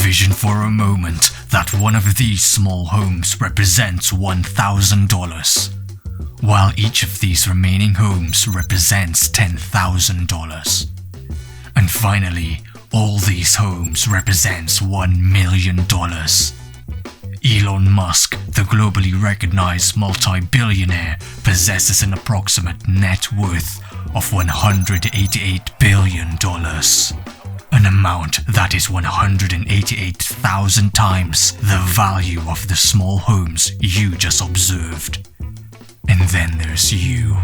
Envision for a moment that one of these small homes represents $1,000, while each of these remaining homes represents $10,000. And finally, all these homes represents $1 million. Elon Musk, the globally recognized multi-billionaire, possesses an approximate net worth of $188 billion. An amount that is 188,000 times the value of the small homes you just observed. And then there's you.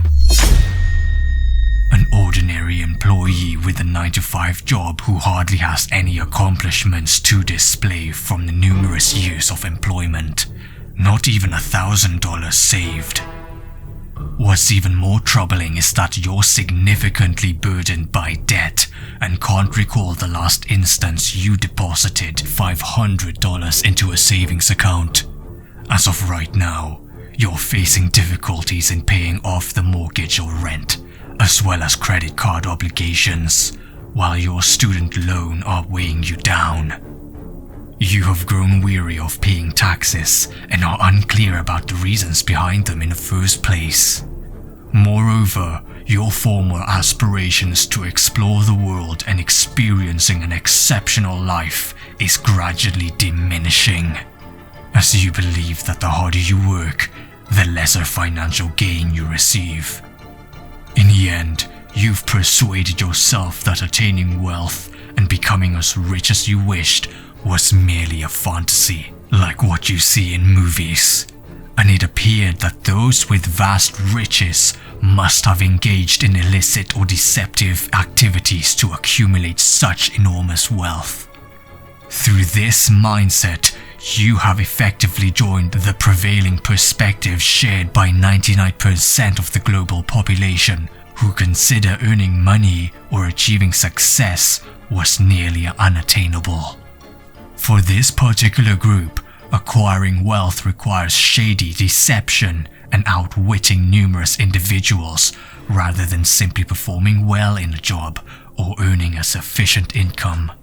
An ordinary employee with a 9-to-5 job who hardly has any accomplishments to display from the numerous years of employment. Not even $1,000 saved. What's even more troubling is that you're significantly burdened by debt and can't recall the last instance you deposited $500 into a savings account. As of right now, you're facing difficulties in paying off the mortgage or rent, as well as credit card obligations, while your student loan are weighing you down. You have grown weary of paying taxes and are unclear about the reasons behind them in the first place. Moreover, your former aspirations to explore the world and experiencing an exceptional life is gradually diminishing, as you believe that the harder you work, the lesser financial gain you receive. In the end, you've persuaded yourself that attaining wealth and becoming as rich as you wished was merely a fantasy, like what you see in movies. And it appeared that those with vast riches must have engaged in illicit or deceptive activities to accumulate such enormous wealth. Through this mindset, you have effectively joined the prevailing perspective shared by 99% of the global population, who consider earning money or achieving success was nearly unattainable. For this particular group, acquiring wealth requires shady deception and outwitting numerous individuals rather than simply performing well in a job or earning a sufficient income.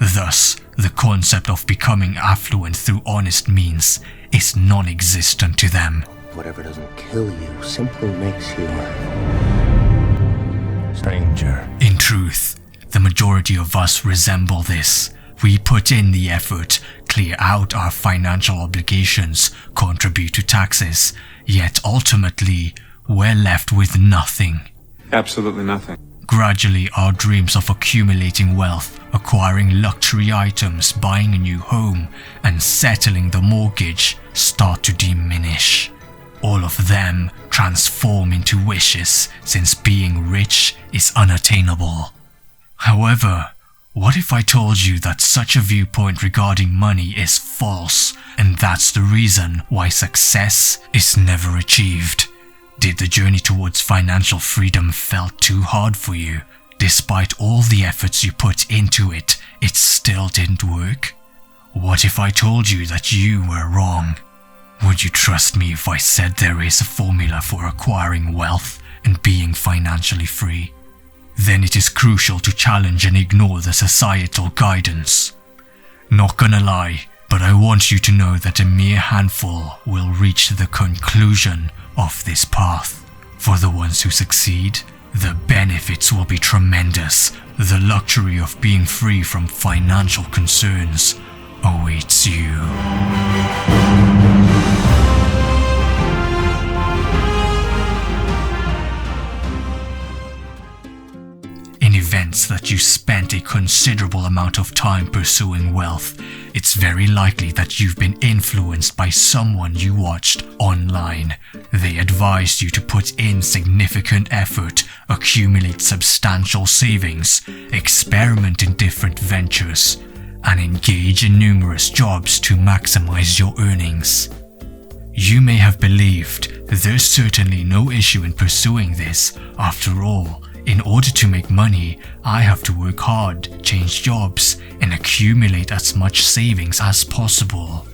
Thus, the concept of becoming affluent through honest means is non-existent to them. Whatever doesn't kill you simply makes you stranger. In truth, the majority of us resemble this. We put in the effort, clear out our financial obligations, contribute to taxes, yet ultimately, we're left with nothing. Absolutely nothing. Gradually, our dreams of accumulating wealth, acquiring luxury items, buying a new home, and settling the mortgage start to diminish. All of them transform into wishes, since being rich is unattainable. However, what if I told you that such a viewpoint regarding money is false, and that's the reason why success is never achieved? Did the journey towards financial freedom felt too hard for you? Despite all the efforts you put into it, it still didn't work? What if I told you that you were wrong? Would you trust me if I said there is a formula for acquiring wealth and being financially free? Then it is crucial to challenge and ignore the societal guidance. Not gonna lie, but I want you to know that a mere handful will reach the conclusion of this path. For the ones who succeed, the benefits will be tremendous. The luxury of being free from financial concerns awaits you. In events that you spent a considerable amount of time pursuing wealth, it's very likely that you've been influenced by someone you watched online. They advised you to put in significant effort, accumulate substantial savings, experiment in different ventures, and engage in numerous jobs to maximize your earnings. You may have believed there's certainly no issue in pursuing this. After all, in order to make money, I have to work hard, change jobs, and accumulate as much savings as possible.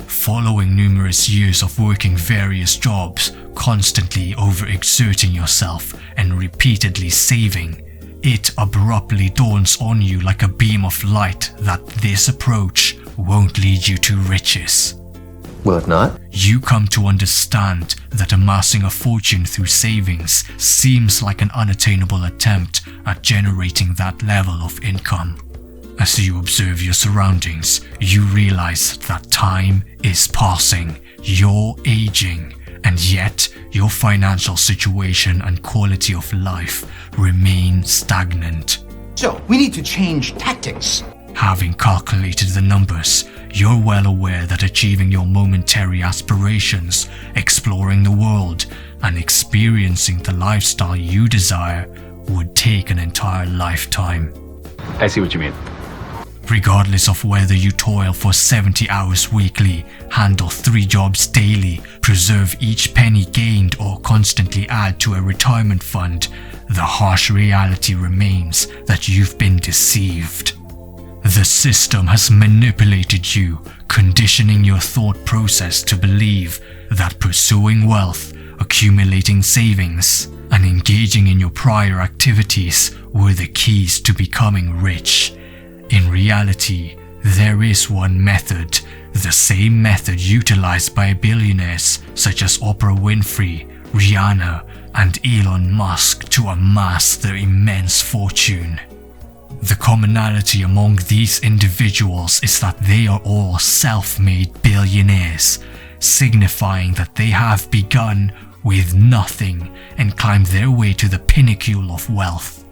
Following numerous years of working various jobs, constantly overexerting yourself, and repeatedly saving, it abruptly dawns on you like a beam of light that this approach won't lead you to riches. Will it not? You come to understand that amassing a fortune through savings seems like an unattainable attempt at generating that level of income. As you observe your surroundings, you realize that time is passing, you're aging, and yet your financial situation and quality of life remain stagnant. So, we need to change tactics. Having calculated the numbers, you're well aware that achieving your momentary aspirations, exploring the world, and experiencing the lifestyle you desire would take an entire lifetime. I see what you mean. Regardless of whether you toil for 70 hours weekly, handle 3 jobs daily, preserve each penny gained, or constantly add to a retirement fund, the harsh reality remains that you've been deceived. The system has manipulated you, conditioning your thought process to believe that pursuing wealth, accumulating savings, and engaging in your prior activities were the keys to becoming rich. In reality, there is one method, the same method utilized by billionaires such as Oprah Winfrey, Rihanna, and Elon Musk to amass their immense fortune. The commonality among these individuals is that they are all self-made billionaires, signifying that they have begun with nothing and climbed their way to the pinnacle of wealth.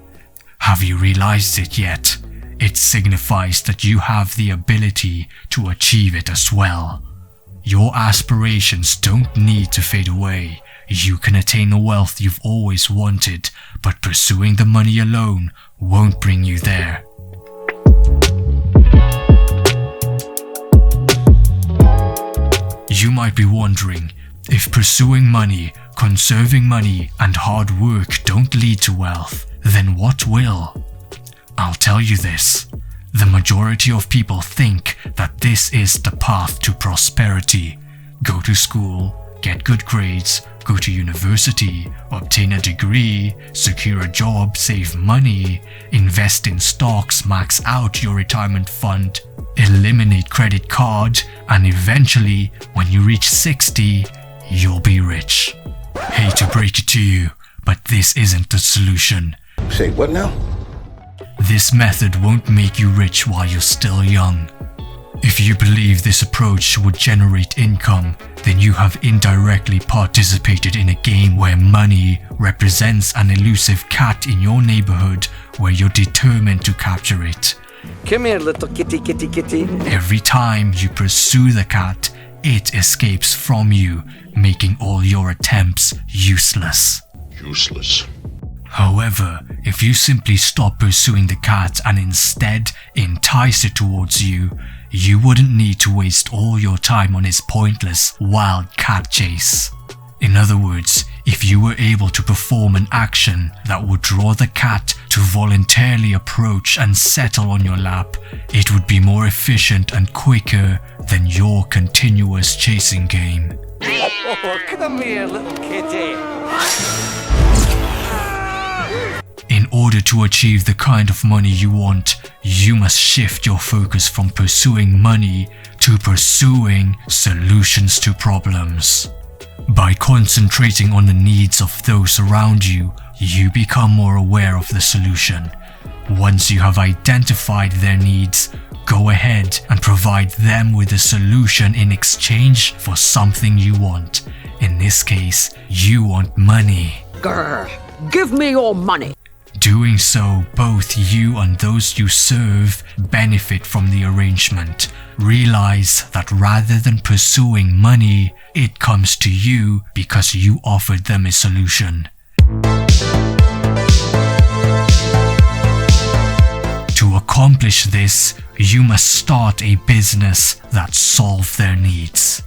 Have you realized it yet? It signifies that you have the ability to achieve it as well. Your aspirations don't need to fade away. You can attain the wealth you've always wanted, but pursuing the money alone won't bring you there. You might be wondering, if pursuing money, conserving money, and hard work don't lead to wealth, then what will? I'll tell you this. The majority of people think that this is the path to prosperity. Go to school, get good grades, go to university, obtain a degree, secure a job, save money, invest in stocks, max out your retirement fund, eliminate credit card, and eventually, when you reach 60, you'll be rich. Hate to break it to you, but this isn't the solution. Say what now? This method won't make you rich while you're still young. If you believe this approach would generate income, then you have indirectly participated in a game where money represents an elusive cat in your neighborhood where you're determined to capture it. Come here, little kitty, kitty, kitty. Every time you pursue the cat, it escapes from you, making all your attempts useless. Useless. However, if you simply stop pursuing the cat and instead entice it towards you, you wouldn't need to waste all your time on its pointless wild cat chase. In other words, if you were able to perform an action that would draw the cat to voluntarily approach and settle on your lap, it would be more efficient and quicker than your continuous chasing game. Oh, come here, little kitty. In order to achieve the kind of money you want, you must shift your focus from pursuing money to pursuing solutions to problems. By concentrating on the needs of those around you, you become more aware of the solution. Once you have identified their needs, go ahead and provide them with a solution in exchange for something you want. In this case, you want money. Grr, give me your money. Doing so, both you and those you serve benefit from the arrangement. Realize that rather than pursuing money, it comes to you because you offered them a solution. To accomplish this, you must start a business that solves their needs.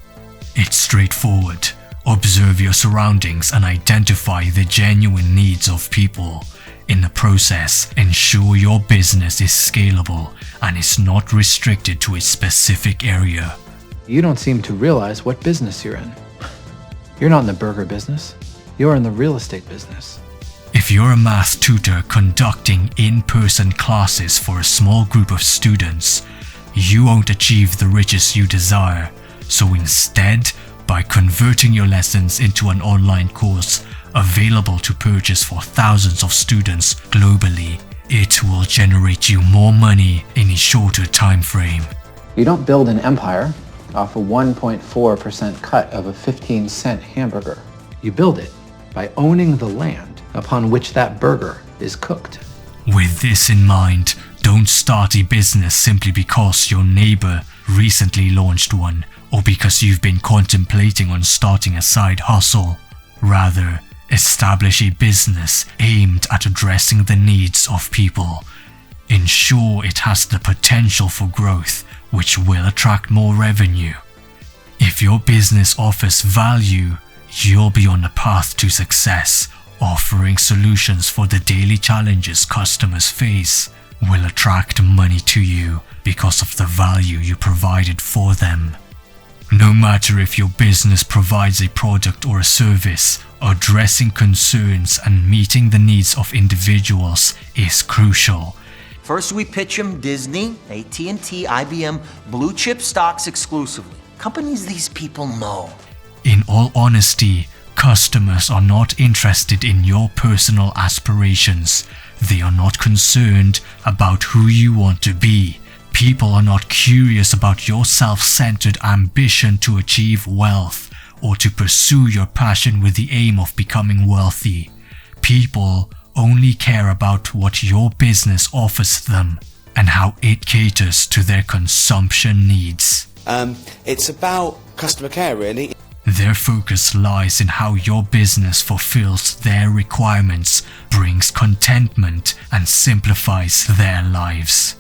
It's straightforward. Observe your surroundings and identify the genuine needs of people. In the process, ensure your business is scalable and is not restricted to a specific area. You don't seem to realize what business you're in. You're not in the burger business. You're in the real estate business. If you're a math tutor conducting in-person classes for a small group of students, you won't achieve the riches you desire. So instead, by converting your lessons into an online course available to purchase for thousands of students globally, it will generate you more money in a shorter time frame. You don't build an empire off a 1.4% cut of a 15-cent hamburger. You build it by owning the land upon which that burger is cooked. With this in mind, don't start a business simply because your neighbor recently launched one or because you've been contemplating on starting a side hustle. Rather, establish a business aimed at addressing the needs of people. Ensure it has the potential for growth, which will attract more revenue. If your business offers value, you'll be on a path to success. Offering solutions for the daily challenges customers face will attract money to you because of the value you provided for them. No matter if your business provides a product or a service, addressing concerns and meeting the needs of individuals is crucial. First we pitch them Disney, AT&T, IBM, blue chip stocks exclusively. Companies these people know. In all honesty, customers are not interested in your personal aspirations. They are not concerned about who you want to be. People are not curious about your self-centered ambition to achieve wealth or to pursue your passion with the aim of becoming wealthy. People only care about what your business offers them and how it caters to their consumption needs. It's about customer care, really. Their focus lies in how your business fulfills their requirements, brings contentment, and simplifies their lives.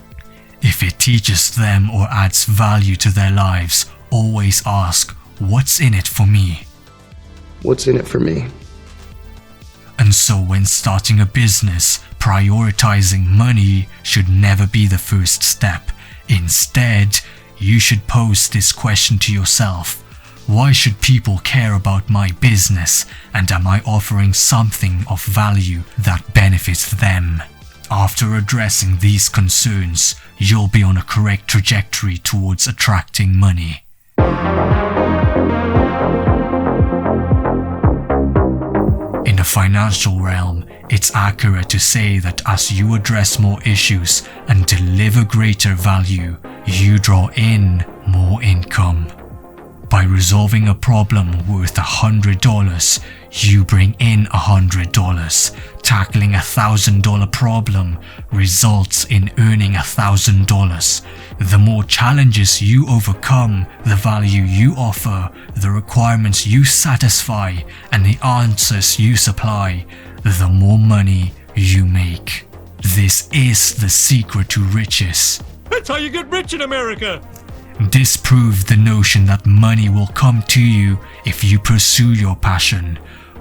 If it teaches them or adds value to their lives, always ask, "What's in it for me?" What's in it for me? And so when starting a business, prioritizing money should never be the first step. Instead, you should pose this question to yourself. Why should people care about my business, and am I offering something of value that benefits them? After addressing these concerns, you'll be on a correct trajectory towards attracting money. In the financial realm, it's accurate to say that as you address more issues and deliver greater value, you draw in more income. By resolving a problem worth $100, you bring in $100. Tackling $1,000 problem results in earning $1,000. The more challenges you overcome, the value you offer, the requirements you satisfy, and the answers you supply, the more money you make. This is the secret to riches. That's how you get rich in America! Disprove the notion that money will come to you if you pursue your passion.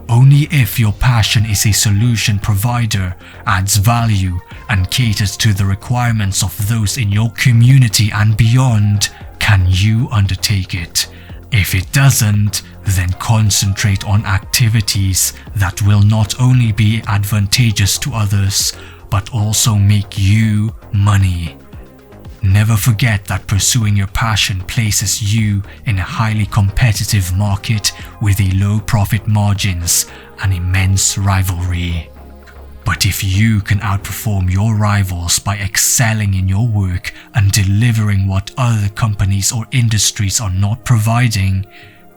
Only if your passion is a solution provider, adds value, and caters to the requirements of those in your community and beyond, can you undertake it. If it doesn't, then concentrate on activities that will not only be advantageous to others, but also make you money. Never forget that pursuing your passion places you in a highly competitive market with a low profit margins and immense rivalry. But if you can outperform your rivals by excelling in your work and delivering what other companies or industries are not providing,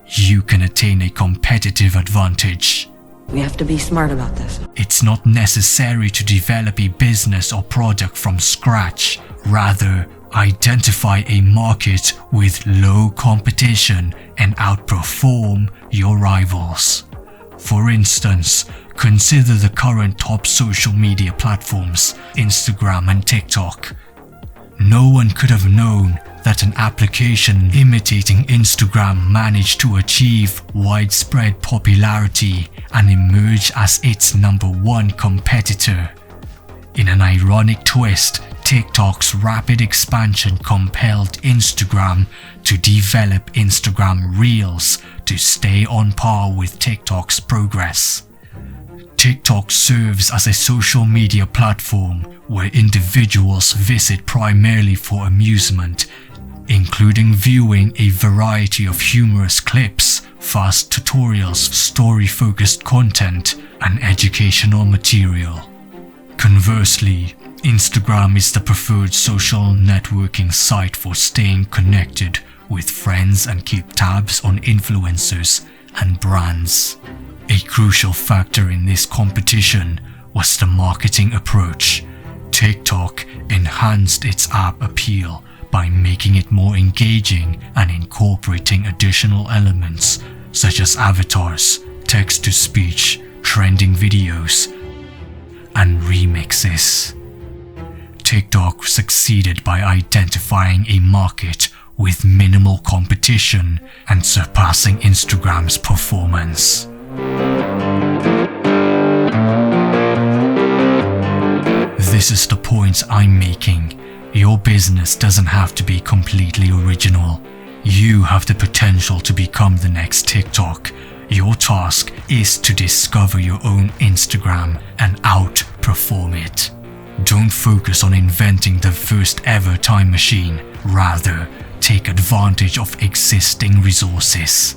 you can attain a competitive advantage. We have to be smart about this. It's not necessary to develop a business or product from scratch. Rather, identify a market with low competition and outperform your rivals. For instance, consider the current top social media platforms, Instagram and TikTok. No one could have known that an application imitating Instagram managed to achieve widespread popularity and emerge as its #1 competitor. In an ironic twist, TikTok's rapid expansion compelled Instagram to develop Instagram Reels to stay on par with TikTok's progress. TikTok serves as a social media platform where individuals visit primarily for amusement, including viewing a variety of humorous clips, fast tutorials, story-focused content, and educational material. Conversely, Instagram is the preferred social networking site for staying connected with friends and keep tabs on influencers and brands. A crucial factor in this competition was the marketing approach. TikTok enhanced its app appeal by making it more engaging and incorporating additional elements such as avatars, text-to-speech, trending videos, and remixes. TikTok succeeded by identifying a market with minimal competition and surpassing Instagram's performance. This is the point I'm making. Your business doesn't have to be completely original. You have the potential to become the next TikTok. Your task is to discover your own Instagram and outperform it. Don't focus on inventing the first ever time machine. Rather, take advantage of existing resources.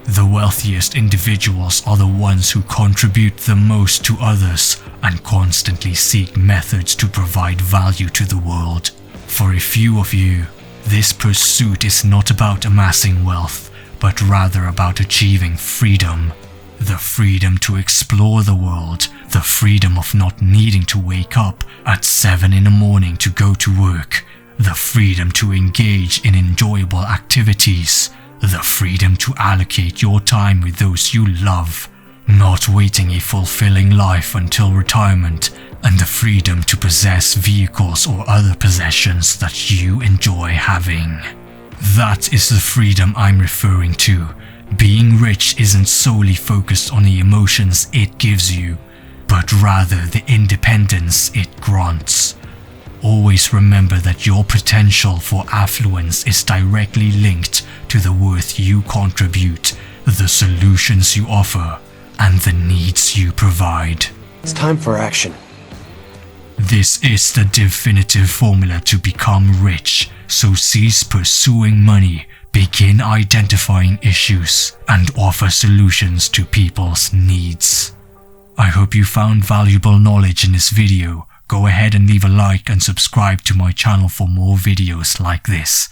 The wealthiest individuals are the ones who contribute the most to others and constantly seek methods to provide value to the world. For a few of you, this pursuit is not about amassing wealth, but rather about achieving freedom. The freedom to explore the world, the freedom of not needing to wake up at 7 in the morning to go to work, the freedom to engage in enjoyable activities, the freedom to allocate your time with those you love, not waiting a fulfilling life until retirement, and the freedom to possess vehicles or other possessions that you enjoy having. That is the freedom I'm referring to. Being rich isn't solely focused on the emotions it gives you, but rather the independence it grants. Always remember that your potential for affluence is directly linked to the worth you contribute, the solutions you offer, and the needs you provide. It's time for action. This is the definitive formula to become rich, so cease pursuing money, begin identifying issues, and offer solutions to people's needs. I hope you found valuable knowledge in this video. Go ahead and leave a like and subscribe to my channel for more videos like this.